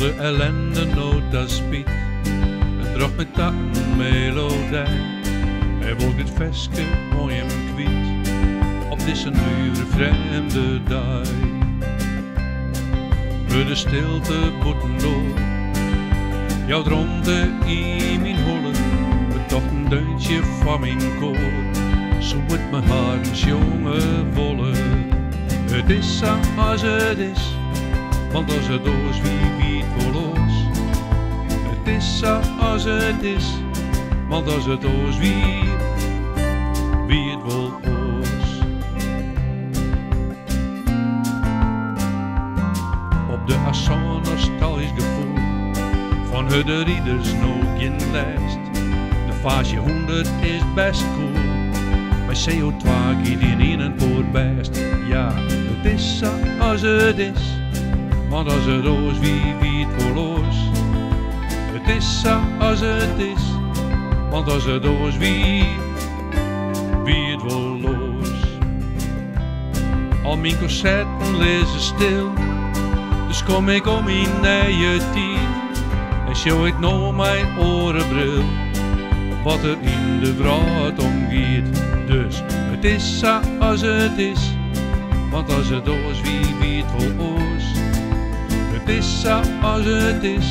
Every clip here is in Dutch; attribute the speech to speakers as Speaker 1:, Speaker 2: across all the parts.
Speaker 1: alle ellende, nood en spiet. En drocht met dat een melodij. Hij wil dit veske mooi en kwiet. Op deze nieuwe vreemde dag. We de stilte boeten door. Jou droomde in mijn holle. We toch een deuntje van mijn koor. Zo wordt mijn hart jongen wollen. Het is zo als het is. Want als het doos wie het voor los. Het is zo als het is. Want als het doos wie het wil los. Op de Assan nostalgisch gevoel. Van de rieders nog in lijst. De fase 100 is best cool. Bij CO2 gaat in een poort best. Ja, het is zo als het is. Want als het doos wie het voor los. Het is zo als het is. Want als het doos wie het wil los. Al mijn concerten lezen stil. Dus kom ik om in je tijd. En show ik nou mijn orenbril. Wat er in de wereld omgeet. Dus het is zo als het is. Want als het doos wie het wil los. Het is zo als het is,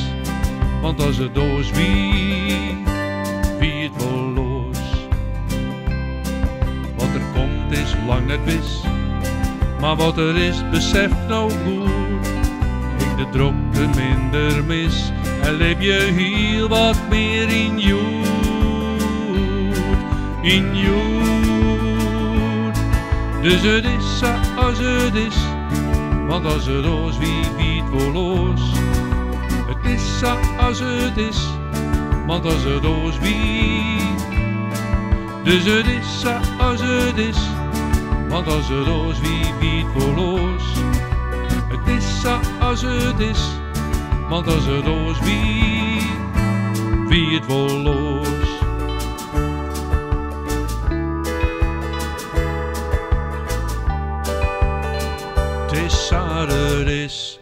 Speaker 1: want als het doos wie het wil los. Wat er komt is lang net wis, maar wat er is beseft nou goed. Ik de drokte minder mis en leef je heel wat meer in jood. In jood. Dus het is zo als het is. Want als het doos wie het wil los. Het is zo als het is. Want als het doos wie. Dus het is zo als het is. Want als het doos wie het wil los. Het is zo als het is. Want als het doos wie het wil los. Het is zo het is.